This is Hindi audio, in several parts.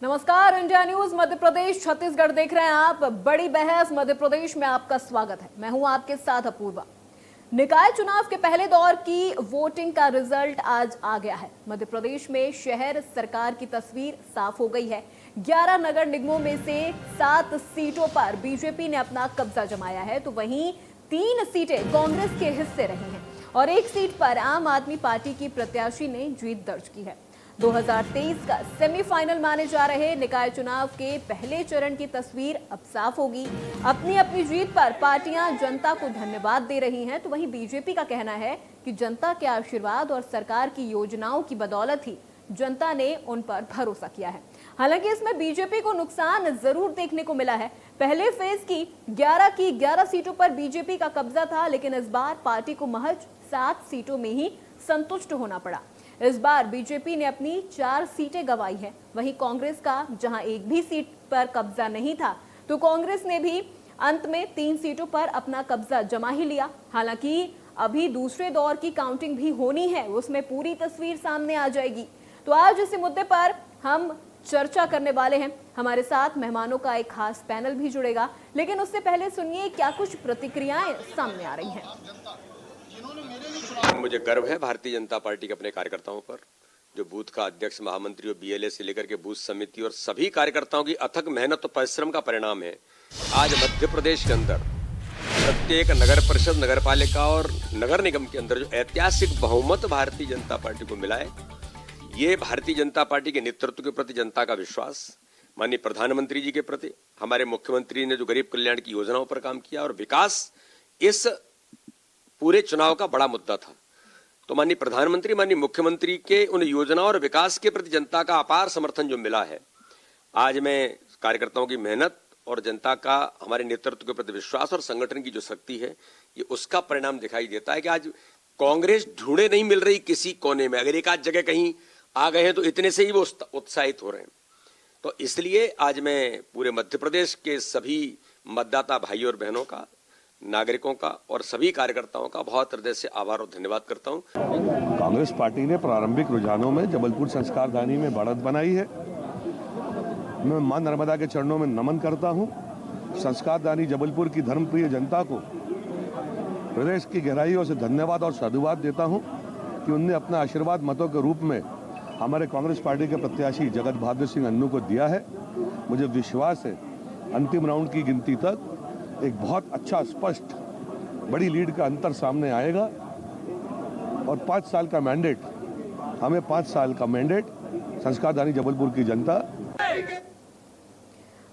नमस्कार, इंडिया न्यूज मध्य प्रदेश छत्तीसगढ़ देख रहे हैं आप। बड़ी बहस मध्य प्रदेश में आपका स्वागत है। मैं हूं आपके साथ अपूर्वा। निकाय चुनाव के पहले दौर की वोटिंग का रिजल्ट आज आ गया है। मध्य प्रदेश में शहर सरकार की तस्वीर साफ हो गई है। 11 नगर निगमों में से 7 सीटों पर बीजेपी ने अपना कब्जा जमाया है, तो वहीं 3 सीटें कांग्रेस के हिस्से रही हैं और 1 सीट पर आम आदमी पार्टी की प्रत्याशी ने जीत दर्ज की है। 2023 का सेमीफाइनल माने जा रहे निकाय चुनाव के पहले चरण की तस्वीर अब साफ होगी। अपनी अपनी जीत पर पार्टियां जनता को धन्यवाद दे रही हैं, तो वहीं बीजेपी का कहना है कि जनता के आशीर्वाद और सरकार की योजनाओं की बदौलत ही जनता ने उन पर भरोसा किया है। हालांकि इसमें बीजेपी को नुकसान जरूर देखने को मिला है। पहले फेज की 11 सीटों पर बीजेपी का कब्जा था, लेकिन इस बार पार्टी को महज 7 सीटों में ही संतुष्ट होना पड़ा। इस बार बीजेपी ने अपनी 4 सीटें गंवाई हैं। वहीं कांग्रेस का जहां एक भी सीट पर कब्जा नहीं था, तो कांग्रेस ने भी अंत में 3 सीटों पर अपना कब्जा जमा ही लिया। हालांकि अभी दूसरे दौर की काउंटिंग भी होनी है, उसमें पूरी तस्वीर सामने आ जाएगी। तो आज इस मुद्दे पर हम चर्चा करने वाले हैं। हमारे साथ मेहमानों का एक खास पैनल भी जुड़ेगा, लेकिन उससे पहले सुनिए क्या कुछ प्रतिक्रियाएं सामने आ रही हैं। मुझे गर्व है भारतीय जनता पार्टी के अपने कार्यकर्ताओं पर, जो बूथ का अध्यक्ष, महामंत्री और बीएलए से लेकर के बूथ समिति और सभी कार्यकर्ताओं की अथक मेहनत और परिश्रम का परिणाम है। आज मध्य प्रदेश के अंदर प्रत्येक नगर परिषद, नगर पालिका और नगर निगम के अंदर जो ऐतिहासिक बहुमत भारतीय जनता पार्टी को मिला है, ये भारतीय जनता पार्टी के नेतृत्व के प्रति जनता का विश्वास, माननीय प्रधानमंत्री जी के प्रति, हमारे मुख्यमंत्री ने जो गरीब कल्याण की योजनाओं पर काम किया और विकास इस पूरे चुनाव का बड़ा मुद्दा था। तो माननीय प्रधानमंत्री, माननीय मुख्यमंत्री के उन योजनाओं और विकास के प्रति जनता का अपार समर्थन जो मिला है, आज मैं कार्यकर्ताओं की मेहनत और जनता का हमारे नेतृत्व के प्रति विश्वास और संगठन की जो शक्ति है, ये उसका परिणाम दिखाई देता है कि आज कांग्रेस ढूंढे नहीं मिल रही किसी कोने में। अगर एक आध जगह कहीं आ गए हैं तो इतने से ही वो उत्साहित हो रहे हैं। तो इसलिए आज मैं पूरे मध्य प्रदेश के सभी मतदाता भाई और बहनों का, नागरिकों का और सभी कार्यकर्ताओं का बहुत हृदय से आभार और धन्यवाद करता हूं। कांग्रेस पार्टी ने प्रारंभिक रुझानों में जबलपुर संस्कारधानी में बढ़त बनाई है। मैं मां नर्मदा के चरणों में नमन करता हूं। संस्कारधानी जबलपुर की धर्मप्रिय जनता को प्रदेश की गहराइयों से धन्यवाद और साधुवाद देता हूं कि उनने अपना आशीर्वाद मतों के रूप में हमारे कांग्रेस पार्टी के प्रत्याशी जगत बहादुर सिंह अन्नू को दिया है। मुझे विश्वास है अंतिम राउंड की गिनती तक एक बहुत अच्छा, स्पष्ट, बड़ी लीड का अंतर सामने आएगा और 5 साल का मैंडेट, हमें 5 साल का मैंडेट संस्कारधानी जबलपुर की जनता।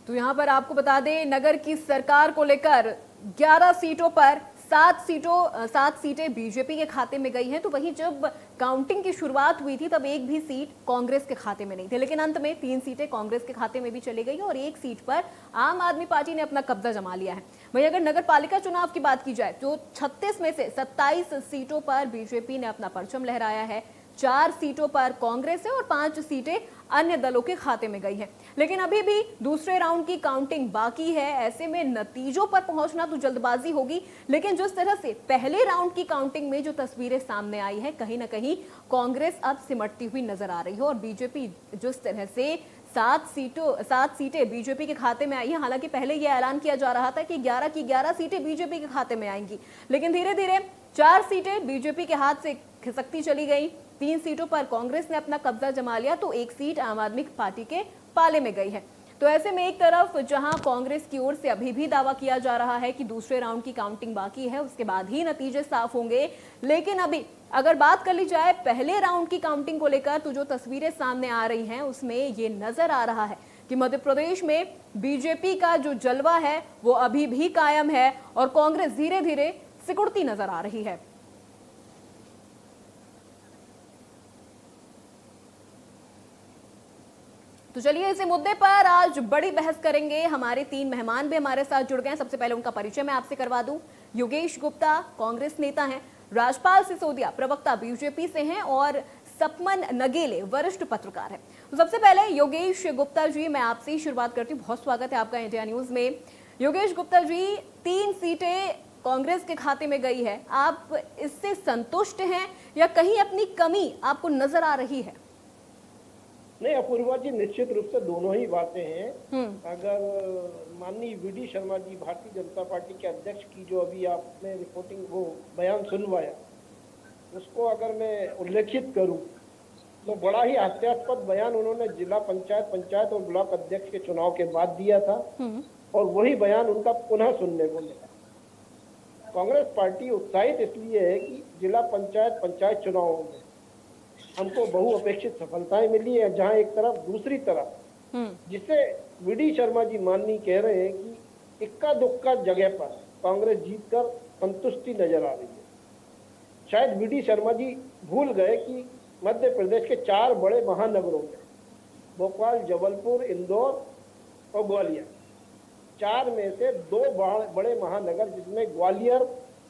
तो यहां पर आपको बता दें, नगर की सरकार को लेकर 11 सीटों पर 7 सीटें बीजेपी के खाते में गई हैं। तो वहीं जब काउंटिंग की शुरुआत हुई थी तब एक भी सीट कांग्रेस के खाते में नहीं थी, लेकिन अंत में 3 सीटें कांग्रेस के खाते में भी चली गई और 1 सीट पर आम आदमी पार्टी ने अपना कब्जा जमा लिया है। वहीं अगर नगर पालिका चुनाव की बात की जाए तो 36 में से 27 सीटों पर बीजेपी ने अपना परचम लहराया है। 4 सीटों पर कांग्रेस है और 5 सीटें अन्य दलों के खाते में गई हैं। लेकिन अभी भी दूसरे राउंड की काउंटिंग बाकी है। ऐसे में नतीजों पर पहुंचना तो जल्दबाजी होगी, लेकिन जिस तरह से पहले राउंड की काउंटिंग में जो तस्वीरें सामने आई है, कहीं ना कहीं कांग्रेस अब सिमटती हुई नजर आ रही है और बीजेपी जिस तरह से 7 सीटें बीजेपी के खाते में आई है। हालांकि पहले यह ऐलान किया जा रहा था कि 11 की 11 सीटें बीजेपी के खाते में आएंगी, लेकिन धीरे धीरे 4 सीटें बीजेपी के हाथ से खिसकती चली गई। 3 सीटों पर कांग्रेस ने अपना कब्जा जमा लिया, तो 1 सीट आम आदमी पार्टी के पाले में गई है। तो ऐसे में एक तरफ जहां कांग्रेस की ओर से अभी भी दावा किया जा रहा है कि दूसरे राउंड की काउंटिंग बाकी है, उसके बाद ही नतीजे साफ होंगे, लेकिन अभी अगर बात कर ली जाए पहले राउंड की काउंटिंग को लेकर, तो जो तस्वीरें सामने आ रही हैं उसमें ये नजर आ रहा है कि मध्य प्रदेश में बीजेपी का जो जलवा है वो अभी भी कायम है और कांग्रेस धीरे धीरे सिकुड़ती नजर आ रही है। तो चलिए इस मुद्दे पर आज बड़ी बहस करेंगे। हमारे 3 मेहमान भी हमारे साथ जुड़ गए हैं। सबसे पहले उनका परिचय मैं आपसे करवा दूं। योगेश गुप्ता कांग्रेस नेता हैं, राजपाल सिसोदिया प्रवक्ता बीजेपी से हैं और सपमन नगेले वरिष्ठ पत्रकार हैं। तो सबसे पहले योगेश गुप्ता जी, मैं आपसे ही शुरुआत करती हूँ। बहुत स्वागत है आपका इंडिया न्यूज में। योगेश गुप्ता जी, 3 सीटें कांग्रेस के खाते में गई है, आप इससे संतुष्ट हैं या कहीं अपनी कमी आपको नजर आ रही है? नहीं अपूर्वा जी, निश्चित रूप से दोनों ही बातें हैं। हम्म। अगर माननीय वीडी शर्मा जी, भारतीय जनता पार्टी के अध्यक्ष की जो अभी आपने रिपोर्टिंग वो बयान सुनवाया, उसको अगर मैं उल्लेखित करूं तो बड़ा ही हास्यास्पद बयान उन्होंने जिला पंचायत, पंचायत और ब्लॉक अध्यक्ष के चुनाव के बाद दिया था, और वही बयान उनका पुनः सुनने को मिला। कांग्रेस पार्टी उत्साहित इसलिए है कि जिला पंचायत, पंचायत चुनावों में हमको बहुअपेक्षित सफलताएं मिली है, जहां एक तरफ, दूसरी तरफ जिसे वीडी शर्मा जी माननीय कह रहे हैं कि इक्का दुक्का जगह पर कांग्रेस जीतकर संतुष्टि नजर आ रही है। शायद वीडी शर्मा जी भूल गए कि मध्य प्रदेश के 4 बड़े महानगरों में, भोपाल, जबलपुर, इंदौर और ग्वालियर, 4 में से 2 बड़े महानगर, जिसमें ग्वालियर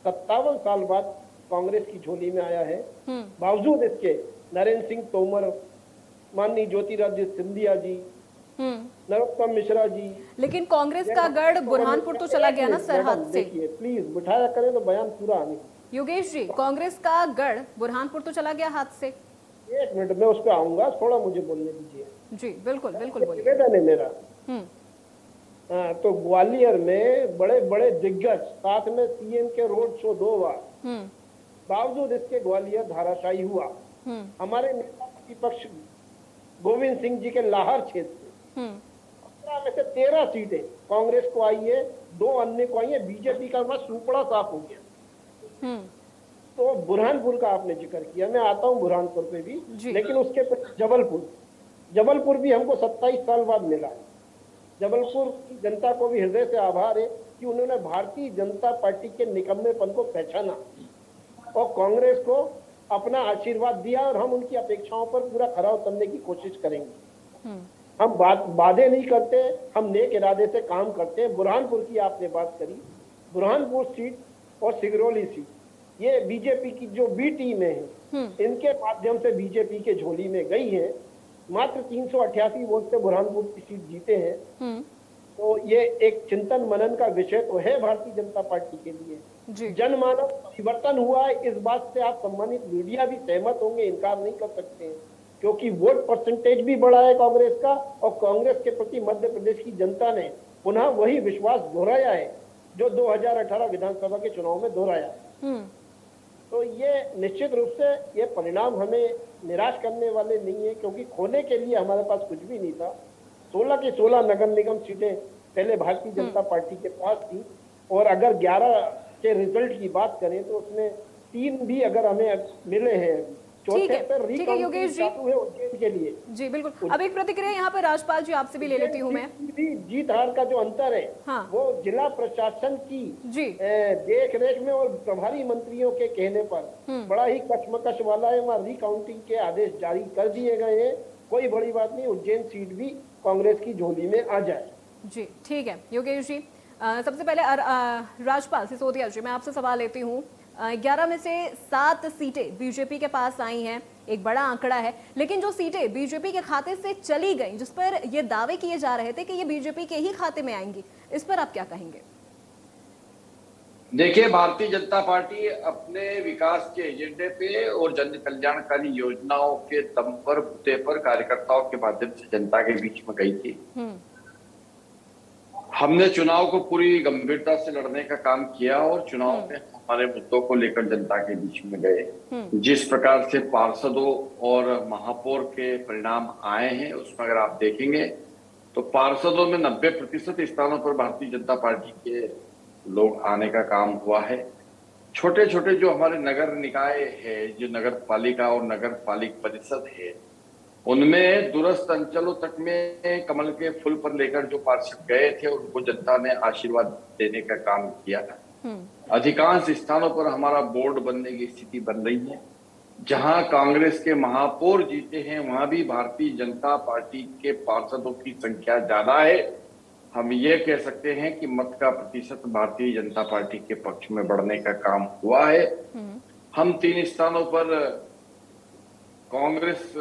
57 साल बाद कांग्रेस की झोली में आया है, बावजूद इसके नरेंद्र सिंह तोमर, माननीय ज्योतिरादित्य सिंधिया जी, नरोत्तम मिश्रा जी। लेकिन कांग्रेस का गढ़ बुरहानपुर तो चला गया ना सरहद से। प्लीज बिठाया करें तो बयान पूरा आने। योगेश जी, कांग्रेस का गढ़ बुरहानपुर तो चला गया हाथ से। 1 मिनट में उस पर आऊंगा, थोड़ा मुझे बोलने दीजिए। जी बिल्कुल बिल्कुल बोलिए। निवेदन है मेरा। तो ग्वालियर में बड़े बड़े दिग्गज, साथ में सीएम के रोड शो 2 बार, बावजूद इसके ग्वालियर धाराशायी हुआ। हमारे नेता प्रतिपक्ष गोविंद सिंह जी के लाहौर क्षेत्र से 15 में से 13 सीटें कांग्रेस को आई है, 2 अन्य को आई है। बीजेपी का बस सुपड़ा साफ हो गया। तो बुरहानपुर का आपने जिक्र किया, मैं आता हूँ बुरहानपुर पे भी, लेकिन उसके जबलपुर भी हमको 27 साल बाद मिला है। जबलपुर की जनता को भी हृदय से आभार है कि उन्होंने भारतीय जनता पार्टी के निकम्मेपन को पहचाना और कांग्रेस को अपना आशीर्वाद दिया, और हम उनकी अपेक्षाओं पर पूरा खरा उतरने की कोशिश करेंगे। हम वादे नहीं करते, हम नेक इरादे से काम करते हैं। बुरहानपुर की आपने बात करी, बुरहानपुर सीट और सिगरौली सीट, ये बीजेपी की जो बी टीम है, इनके माध्यम से बीजेपी के झोली में गई है। मात्र 388 वोट से बुरहानपुर की सीट जीते हैं। तो ये एक चिंतन मनन का विषय तो है भारतीय जनता पार्टी के लिए। जनमानस परिवर्तन हुआ है, इस बात से आप सम्मानित मीडिया भी सहमत होंगे, इनकार नहीं कर सकते हैं, क्योंकि वोट परसेंटेज भी बढ़ा है कांग्रेस का, और कांग्रेस के प्रति मध्य प्रदेश की जनता ने पुनः वही विश्वास दोहराया है जो 2018 विधानसभा के चुनाव में दोहराया है। तो ये निश्चित रूप से ये परिणाम हमें निराश करने वाले नहीं है, क्योंकि खोने के लिए हमारे पास कुछ भी नहीं था। 16 की 16 नगर निगम सीटें पहले भारतीय जनता पार्टी के पास थी, और अगर 11 के रिजल्ट की बात करें तो उसमें 3 भी अगर हमें मिले हैं। ठीक है योगेश जी, के लिए जी बिल्कुल। अब एक प्रतिक्रिया यहाँ पर राजपाल जी आपसे भी ले लेती हूँ मैं। जीत हार का जो अंतर है, हाँ। वो जिला प्रशासन की देख रेख में और प्रभारी मंत्रियों के कहने पर बड़ा ही कशमकश वाला है। वहाँ रिकाउंटिंग के आदेश जारी कर दिए गए हैं। कोई बड़ी बात नहीं, उज्जैन सीट भी कांग्रेस की झोली में आ जाए। जी ठीक है योगेश जी। सबसे पहले राजपाल सिसोदिया जी, मैं आपसे सवाल लेती हूँ। 11 में से 7 सीटें बीजेपी के पास आई हैं, एक बड़ा आंकड़ा है, लेकिन जो सीटें बीजेपी के खाते से चली गई, जिस पर ये दावे किए जा रहे थे कि ये बीजेपी के ही खाते में आएंगी, इस पर आप क्या कहेंगे? देखिए, भारतीय जनता पार्टी अपने विकास के एजेंडे पे और जन कल्याणकारी योजनाओं के दम पर, बुते पर कार्यकर्ताओं के माध्यम से जनता के बीच में गई थी। हमने चुनाव को पूरी गंभीरता से लड़ने का काम किया और चुनाव में हमारे मुद्दों को लेकर जनता के बीच में गए। जिस प्रकार से पार्षदों और महापौर के परिणाम आए हैं, उसमें अगर आप देखेंगे तो पार्षदों में 90% स्थानों पर भारतीय जनता पार्टी के लोग आने का काम हुआ है। छोटे छोटे जो हमारे नगर निकाय है, जो नगर पालिका और नगर पालिक परिषद है, उनमें दूरस्थ अंचलों तक में कमल के फूल पर लेकर जो पार्षद गए थे, उनको जनता ने आशीर्वाद देने का काम किया था। अधिकांश स्थानों पर हमारा बोर्ड बनने की स्थिति बन रही है। जहां कांग्रेस के महापौर जीते हैं, वहां भी भारतीय जनता पार्टी के पार्षदों की संख्या ज्यादा है। हम ये कह सकते हैं कि मत का प्रतिशत भारतीय जनता पार्टी के पक्ष में बढ़ने का काम हुआ है। हम 3 स्थानों पर कांग्रेस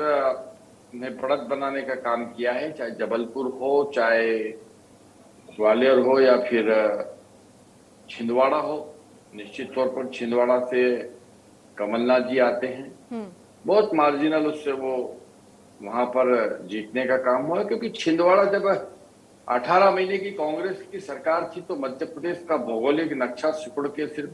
ने बढ़त बनाने का काम किया है, चाहे जबलपुर हो, चाहे ग्वालियर हो, या फिर छिंदवाड़ा हो। निश्चित तौर पर छिंदवाड़ा से कमलनाथ जी आते हैं, बहुत मार्जिनल उससे वो वहां पर जीतने का काम हुआ, क्योंकि छिंदवाड़ा जब 18 महीने की कांग्रेस की सरकार थी तो मध्य प्रदेश का भौगोलिक नक्शा सिकुड़ के सिर्फ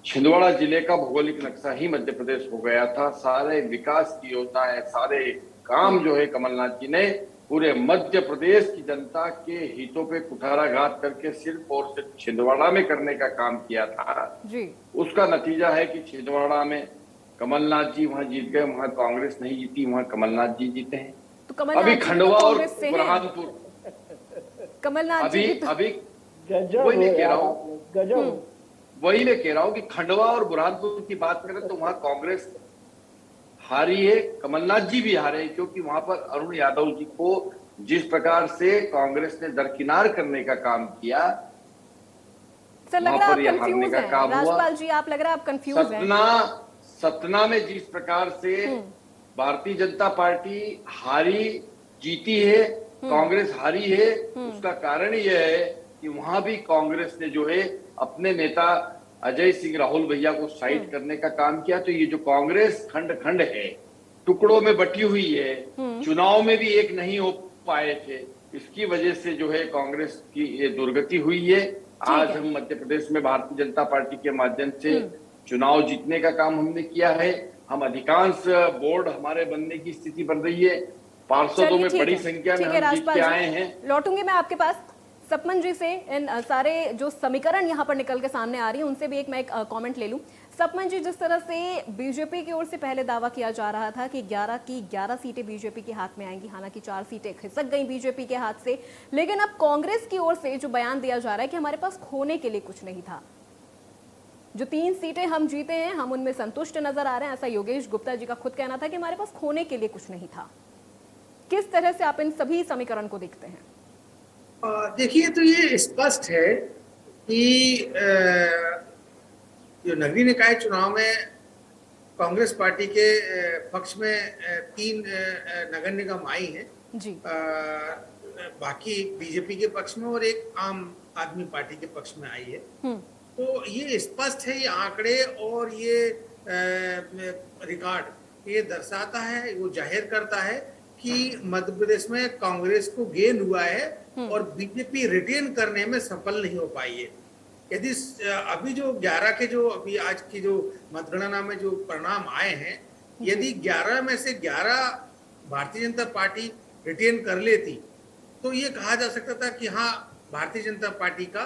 छिंदवाड़ा जिले का भौगोलिक नक्शा ही मध्य प्रदेश हो गया था। सारे विकास की योजनाएं, सारे काम जो है कमलनाथ जी ने पूरे मध्य प्रदेश की जनता के हितों पे कुठाराघात करके सिर्फ और सिर्फ छिंदवाड़ा में करने का काम किया था जी। उसका नतीजा है कि छिंदवाड़ा में कमलनाथ जी वहां जीत गए, वहां कांग्रेस नहीं जीती, वहां कमलनाथ जी जीते हैं। तो कमलनाथ अभी जी तो खंडवा और कांग्रेस से हैं। बुरहानपुर कमलनाथ जी अभी तो- अभी गजब वही मैं हो कह यार रहा हूँ। आपने, गजब। वही मैं कह रहा हूँ कि खंडवा और बुरहानपुर की बात करें तो वहां कांग्रेस हारी है, कमलनाथ जी भी हारे, क्योंकि वहां पर अरुण यादव जी को जिस प्रकार से कांग्रेस ने दरकिनार करने का काम किया, सर लग वहां रहा है पर आप यह हारने कंफ्यूज का हैं। काम हुआ। राजपाल जी आप लग रहा है आप कंफ्यूज हैं। सतना में जिस प्रकार से भारतीय जनता पार्टी हारी जीती है, कांग्रेस हारी है, उसका कारण यह है कि वहां भी कांग्रेस ने जो है अपने नेता अजय सिंह राहुल भैया को साइड करने का काम किया। तो ये जो कांग्रेस खंड खंड है, टुकड़ों में बटी हुई है, चुनाव में भी एक नहीं हो पाए थे, इसकी वजह से जो है कांग्रेस की ये दुर्गति हुई है। आज हम मध्य प्रदेश में भारतीय जनता पार्टी के माध्यम से चुनाव जीतने का काम हमने किया है। हम अधिकांश बोर्ड हमारे बनने की स्थिति बन रही है, पार्षदों चलिए, में ठीक बड़ी है, संख्या में ठीक है हम जीत राजपाल के जी, आए हैं। लौटूंगी मैं आपके पास। सपमन जी से इन सारे जो समीकरण यहाँ पर निकल के सामने आ रही है उनसे भी मैं एक कमेंट ले लूं। सपमन जी, जिस तरह से बीजेपी की ओर से पहले दावा किया जा रहा था कि 11 की 11 सीटें बीजेपी के हाथ में आएंगी, हालांकि 4 सीटें खिसक गई बीजेपी के हाथ से, लेकिन अब कांग्रेस की ओर से जो बयान दिया जा रहा है कि हमारे पास खोने के लिए कुछ नहीं था, जो 3 सीटें हम जीते हैं हम उनमें संतुष्ट नजर आ रहे हैं, ऐसा योगेश गुप्ता जी का खुद कहना था कि हमारे पास खोने के लिए कुछ नहीं था। किस तरह से आप इन सभी समीकरण को देखते हैं? देखिए, तो ये स्पष्ट है कि जो नगरीय निकाय चुनाव में कांग्रेस पार्टी के पक्ष में 3 नगर निगम आई हैं जी। बाकी बीजेपी के पक्ष में और एक आम आदमी पार्टी के पक्ष में आई है। तो ये स्पष्ट है, ये आंकड़े और ये रिकॉर्ड ये दर्शाता है, वो जाहिर करता है कि मध्य प्रदेश में कांग्रेस को गेन हुआ है और बीजेपी रिटेन करने में सफल नहीं हो पाई है। यदि अभी जो 11 के जो अभी आज की जो मतगणना में जो परिणाम आए हैं, यदि 11 में से 11 भारतीय जनता पार्टी रिटेन कर लेती तो ये कहा जा सकता था कि हाँ, भारतीय जनता पार्टी का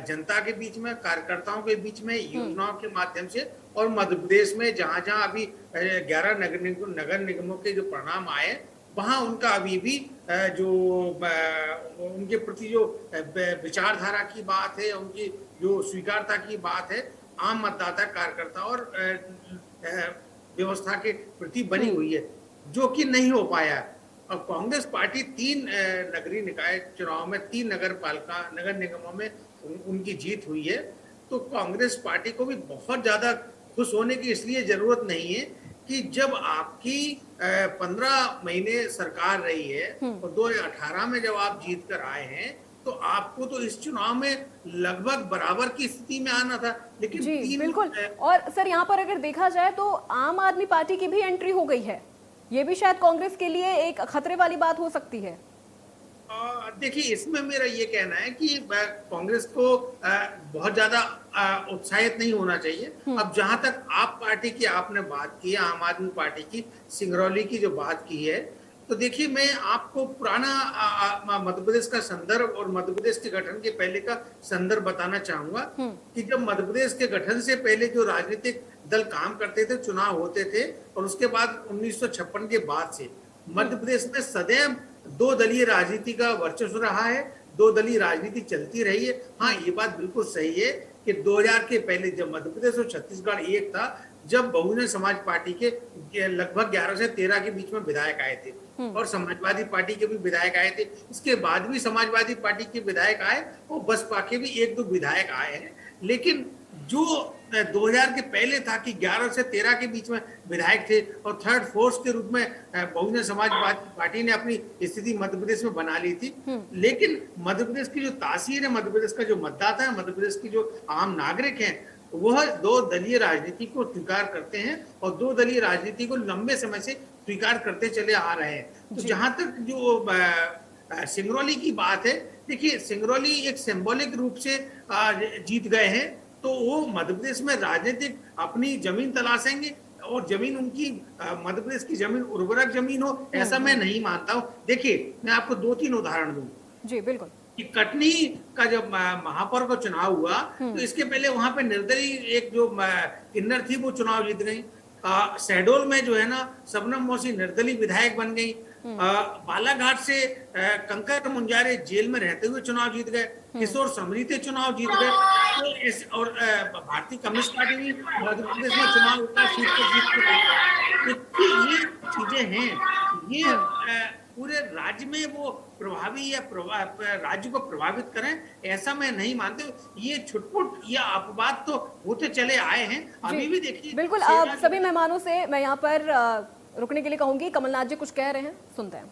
जनता के बीच में, कार्यकर्ताओं के बीच में योजनाओं के माध्यम से और मध्य प्रदेश में जहां जहां अभी 11 नगर निगमों के जो परिणाम आए वहां उनका अभी भी जो उनके प्रति जो विचारधारा की बात है, उनकी जो स्वीकारता की बात है, आम मतदाता, कार्यकर्ता और व्यवस्था के प्रति बनी हुई है, जो कि नहीं हो पाया। अब कांग्रेस पार्टी 3 नगरीय निकाय चुनाव में 3 नगर निगमों में उनकी जीत हुई है। तो कांग्रेस पार्टी को भी बहुत ज्यादा खुश होने की इसलिए जरूरत नहीं है कि जब आपकी 15 महीने सरकार रही है और 2018 में जब आप जीत कर आए हैं तो आपको तो इस चुनाव में लगभग बराबर की स्थिति में आना था, लेकिन जी बिल्कुल। और सर यहाँ पर अगर देखा जाए तो आम आदमी पार्टी की भी एंट्री हो गई है, ये भी शायद कांग्रेस के लिए एक खतरे वाली बात हो सकती है। देखिए, इसमें मेरा ये कहना है कि कांग्रेस को बहुत ज्यादा उत्साहित नहीं होना चाहिए। अब जहां तक आप पार्टी की आपने बात की, आम आदमी पार्टी की सिंगरौली की जो बात की है, तो देखिए मैं आपको पुराना मध्य प्रदेश का संदर्भ और मध्य प्रदेश के गठन के पहले का संदर्भ बताना चाहूंगा कि जब मध्य प्रदेश के गठन से पहले जो राजनीतिक दल काम करते थे, चुनाव होते थे, और उसके बाद 1956 के बाद से मध्य प्रदेश में सदैव 2 दलीय राजनीति का वर्चस्व रहा है, 2 दलीय राजनीति चलती रही है। हाँ, ये बात बिल्कुल सही है कि 2000 के पहले जब मध्य प्रदेश और छत्तीसगढ़ एक था, जब बहुजन समाज पार्टी के लगभग 11 से 13 के बीच में विधायक आए थे और समाजवादी पार्टी के भी विधायक आए थे। इसके बाद भी समाजवादी पार्टी के विधायक आए और बसपा के भी 1-2 विधायक आए हैं, लेकिन जो 2000 के पहले था कि 11 से 13 के बीच में विधायक थे और थर्ड फोर्स के रूप में बहुजन समाजवादी पार्टी ने अपनी स्थिति मध्य प्रदेश में बना ली थी। लेकिन मध्य प्रदेश की जो तासीर है, मध्य प्रदेश का जो मतदाता है, मध्य प्रदेश की जो आम नागरिक हैं, वह दो दलीय राजनीति को स्वीकार करते हैं और दो दलीय राजनीति को लंबे समय से स्वीकार करते चले आ रहे हैं। तो जहां तक जो सिंगरौली की बात है, देखिए सिंगरौली एक सिंबॉलिक रूप से जीत गए हैं, तो वो मध्य प्रदेश में राजनीतिक अपनी जमीन तलाशेंगे और जमीन उनकी मध्य प्रदेश की जमीन उर्वरक जमीन हो, ऐसा मैं नहीं मानता हूँ। देखिए मैं आपको 2-3 उदाहरण दूं। जी बिल्कुल। कि कटनी का जब महापौर का चुनाव हुआ तो इसके पहले वहां पे निर्दलीय एक जो किन्नर थी वो चुनाव जीत गई। शहडोल में जो है ना शबनम मौसी निर्दलीय विधायक बन गई। बालाघाट से कंकर मुंजारे जेल में रहते हुए चुनाव जीत गए। किशोर समरीते चुनाव जीत गए। तो और भारतीय कम्युनिस्ट पार्टी भी मध्य प्रदेश में चुनाव सीट पर जीत के तो ये चीजें हैं, ये पूरे राज्य में वो प्रभावी या राज्य को प्रभावित करें ऐसा मैं नहीं मानते। ये छुटपुट या अपवाद तो होते चले आए हैं, अभी भी देखिए। बिल्कुल, आप सभी मेहमानों से मैं यहाँ पर रुकने के लिए कहूंगी। कमलनाथ जी कुछ कह रहे हैं, सुनते हैं।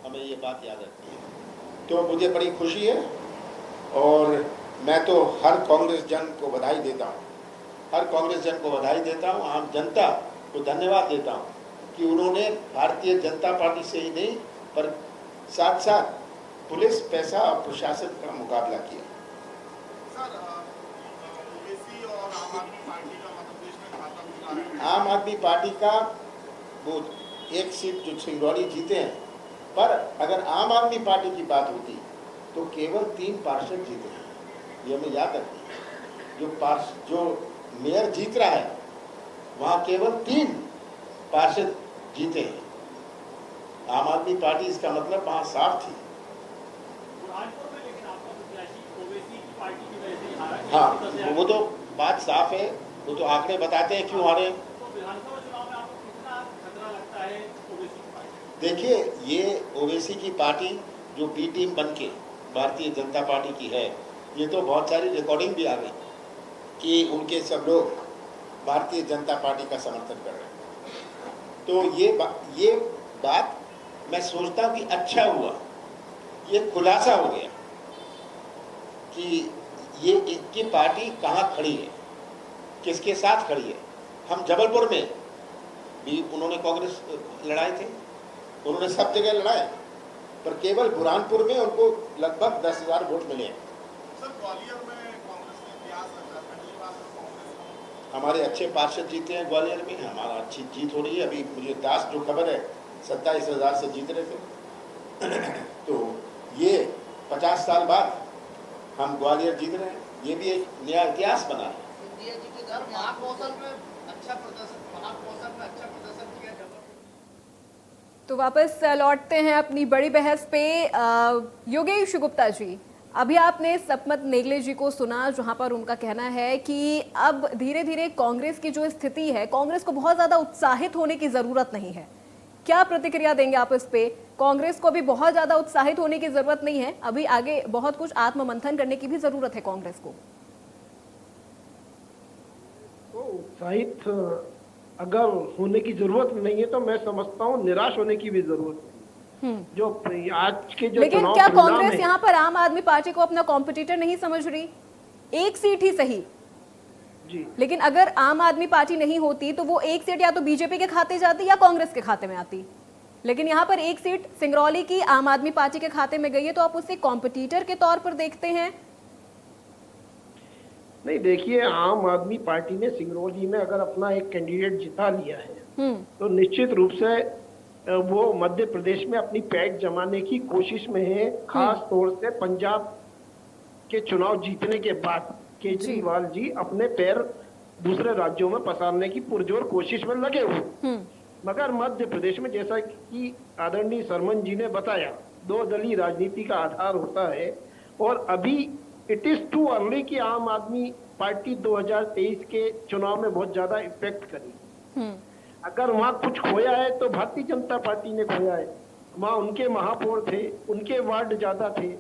हमें ये बात याद रखनी है, तो मुझे बड़ी खुशी है और मैं तो हर कांग्रेस जन को बधाई देता हूँ, हर कांग्रेस जन को बधाई देता हूँ, आम जनता को धन्यवाद देता हूँ कि उन्होंने भारतीय जनता पार्टी से ही नहीं पर साथ साथ पुलिस, पैसा और प्रशासन का मुकाबला किया। आम आदमी पार्टी का वो एक सीट जो सिंगरौली जीते हैं, पर अगर आम आदमी पार्टी की बात होती तो केवल 3 पार्षद जीते हैं, ये हमें याद रखना है। जो मेयर जीत रहा है वहाँ केवल 3 पार्षद जीते हैं। आम आदमी पार्टी इसका मतलब वहाँ साफ थी। हाँ, वो तो बात साफ है, वो तो आंकड़े बताते हैं क्यों हारे। देखिए, ये ओवैसी की पार्टी जो बी टीम बन के भारतीय जनता पार्टी की है, ये तो बहुत सारी रिकॉर्डिंग भी आ गई कि उनके सब लोग भारतीय जनता पार्टी का समर्थन कर रहे हैं। तो ये बात मैं सोचता हूँ कि अच्छा हुआ, ये खुलासा हो गया कि ये इनकी पार्टी कहाँ खड़ी है, किसके साथ खड़ी है। हम जबलपुर में भी उन्होंने कांग्रेस लड़ाए थे, उन्होंने सब जगह लड़ाए, पर केवल बुरहानपुर में उनको लगभग 10,000 वोट मिले हैं। हमारे अच्छे पार्षद जीते हैं ग्वालियर में, हमारा अच्छी जीत हो रही है। अभी मुझे दास जो खबर है 27,000 से जीत रहे थे। तो ये 50 साल बाद हम ग्वालियर जीत रहे हैं, ये भी एक नया इतिहास बना है। तो वापस लौटते हैं अपनी बड़ी बहस पे। योगेश गुप्ता जी, अभी आपने सपमत नेगले जी को सुना, जहां पर उनका कहना है कि अब धीरे धीरे कांग्रेस की जो स्थिति है, कांग्रेस को बहुत ज्यादा उत्साहित होने की जरूरत नहीं है। क्या प्रतिक्रिया देंगे आप इस पे? कांग्रेस को अभी बहुत ज्यादा उत्साहित होने की जरूरत नहीं है, अभी आगे बहुत कुछ आत्ममंथन करने की भी जरूरत है कांग्रेस को। तो उत्साहित अगर होने की जरूरत नहीं है तो मैं समझता हूँ निराश होने की भी जरूरत नहीं। जो आज के जो लेकिन क्या कांग्रेस यहाँ पर आम आदमी पार्टी को अपना कॉम्पिटिटर नहीं समझ रही? एक सीट ही सही जी, लेकिन अगर आम आदमी पार्टी नहीं होती तो वो एक सीट या तो बीजेपी के खाते जाती या कांग्रेस के खाते में आती। लेकिन यहाँ पर एक सीट सिंगरौली की आम आदमी पार्टी के खाते में गई है, तो आप उसे कॉम्पिटिटर के तौर पर देखते हैं? नहीं, देखिए, आम आदमी पार्टी ने सिंगरौली में अगर अपना एक कैंडिडेट जिता लिया है तो निश्चित रूप से वो मध्य प्रदेश में अपनी पैठ जमाने की कोशिश में है। खास तौर से पंजाब के चुनाव जीतने के बाद केजरीवाल जी अपने पैर दूसरे राज्यों में पसारने की पुरजोर कोशिश में लगे हुए। मगर मध्य प्रदेश में, जैसा कि आदरणीय सरमन जी ने बताया, 2 दलीय राजनीति का आधार होता है और अभी इट इज टू अर्ली कि आम आदमी पार्टी 2023 के चुनाव में बहुत ज्यादा इफेक्ट करी। अगर वहाँ कुछ खोया है तो भारतीय जनता पार्टी ने खोया है। वहाँ उनके महापौर थे, उनके वार्ड ज्यादा थे।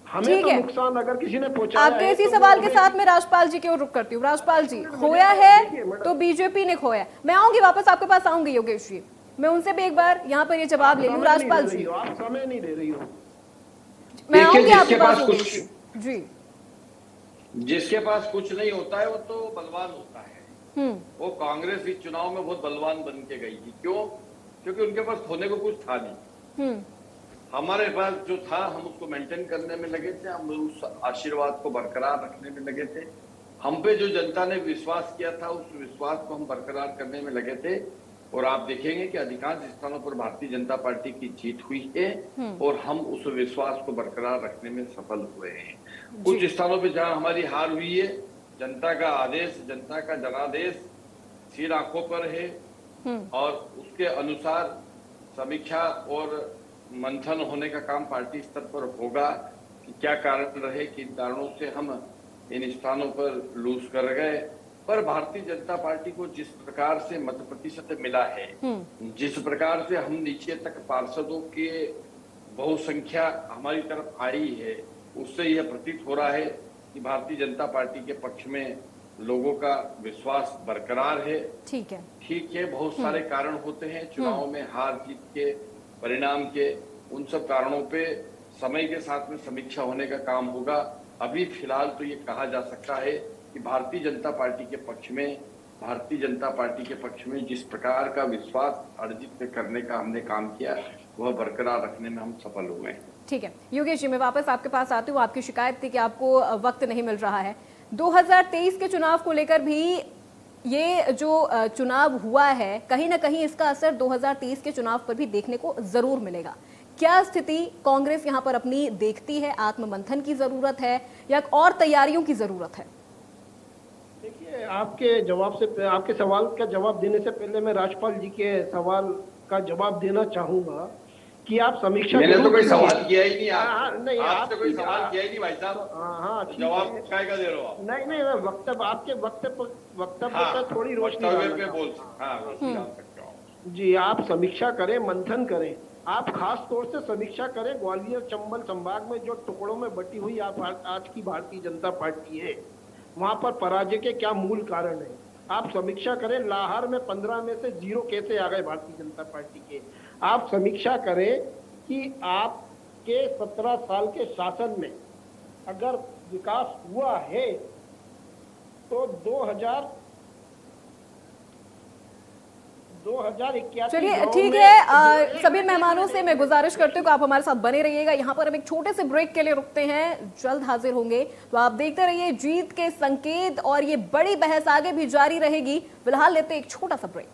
हमें तो नुकसान अगर किसी ने पहुंचाया है, आपके इसी तो सवाल के साथ मैं राजपाल जी की ओर रुख करती हूँ। राजपाल जी, खोया है तो बीजेपी ने खोया। मैं आऊंगी, वापस आपके पास आऊंगी योगेश जी, मैं उनसे भी एक बार यहाँ पर ये जवाब ले लूँ। राजपाल जी, आप समय नहीं दे रही हो। मैं आऊंगी आपके पास जी। जिसके पास कुछ नहीं होता है वो तो बलवान होता है। वो कांग्रेस इस चुनाव में बहुत बलवान बन के गई थी। क्यों? क्योंकि उनके पास खोने को कुछ था नहीं। हमारे पास जो था हम उसको मेंटेन करने में लगे थे, हम उस आशीर्वाद को बरकरार रखने में लगे थे। हम पे जो जनता ने विश्वास किया था उस विश्वास को हम बरकरार करने में लगे थे। और आप देखेंगे कि अधिकांश स्थानों पर भारतीय जनता पार्टी की जीत हुई है और हम उस विश्वास को बरकरार रखने में सफल हुए हैं। कुछ स्थानों पर जहां हमारी हार हुई है, जनता का आदेश, जनता का जनादेश सिर आंखों पर है और उसके अनुसार समीक्षा और मंथन होने का काम पार्टी स्तर पर होगा कि क्या कारण रहे, किन कारणों से हम इन स्थानों पर लूज कर गए। पर भारतीय जनता पार्टी को जिस प्रकार से मत प्रतिशत मिला है, जिस प्रकार से हम नीचे तक पार्षदों के बहुसंख्या हमारी तरफ आई है, उससे यह प्रतीत हो रहा है कि भारतीय जनता पार्टी के पक्ष में लोगों का विश्वास बरकरार है। ठीक है, बहुत सारे कारण होते हैं चुनाव में, हार जीत के परिणाम के, उन सब कारणों पे समय के साथ में समीक्षा होने का काम होगा। अभी फिलहाल तो ये कहा जा सकता है कि भारतीय जनता पार्टी के पक्ष में जिस प्रकार का विश्वास अर्जित करने का हमने काम किया वह बरकरार रखने में हम सफल हुए हैं। ठीक है योगेश जी, मैं वापस आपके पास आती हूँ। आपकी शिकायत थी कि आपको वक्त नहीं मिल रहा है। 2023 के चुनाव को लेकर भी ये जो चुनाव हुआ है, कहीं ना कहीं इसका असर 2023 के चुनाव पर भी देखने को जरूर मिलेगा। क्या स्थिति कांग्रेस यहाँ पर अपनी देखती है? आत्ममंथन की जरूरत है या और तैयारियों की जरूरत है? देखिए, आपके सवाल का जवाब देने से पहले मैं राजपाल जी के सवाल का जवाब देना चाहूंगा कि आप समीक्षा, मैंने तो कोई सवाल किया ही नहीं। नहीं, आपसे कोई सवाल किया ही नहीं भाई साहब। हाँ, जवाब काय का दे रहे हो आप? नहीं, वक्तव्य आपके वक्तव्य पर थोड़ी रोशनी पे बोल सकते हो जी। आप समीक्षा करें, मंथन करें। आप खास तौर से समीक्षा करें ग्वालियर चंबल संभाग में जो टुकड़ों में बटी हुई आज की भारतीय जनता पार्टी है, वहां पर पराजय के क्या मूल कारण है। आप समीक्षा करें लाहौर में 15 में से 0 कैसे आ गए भारतीय जनता पार्टी के। आप समीक्षा करें कि आपके 17 साल के शासन में अगर विकास हुआ है तो 2021। चलिए ठीक है, सभी मेहमानों से मैं गुजारिश करती हूँ कि आप हमारे साथ बने रहिएगा। यहाँ पर हम एक छोटे से ब्रेक के लिए रुकते हैं, जल्द हाजिर होंगे। तो आप देखते रहिए जीत के संकेत, और ये बड़ी बहस आगे भी जारी रहेगी। फिलहाल लेते एक छोटा सा ब्रेक।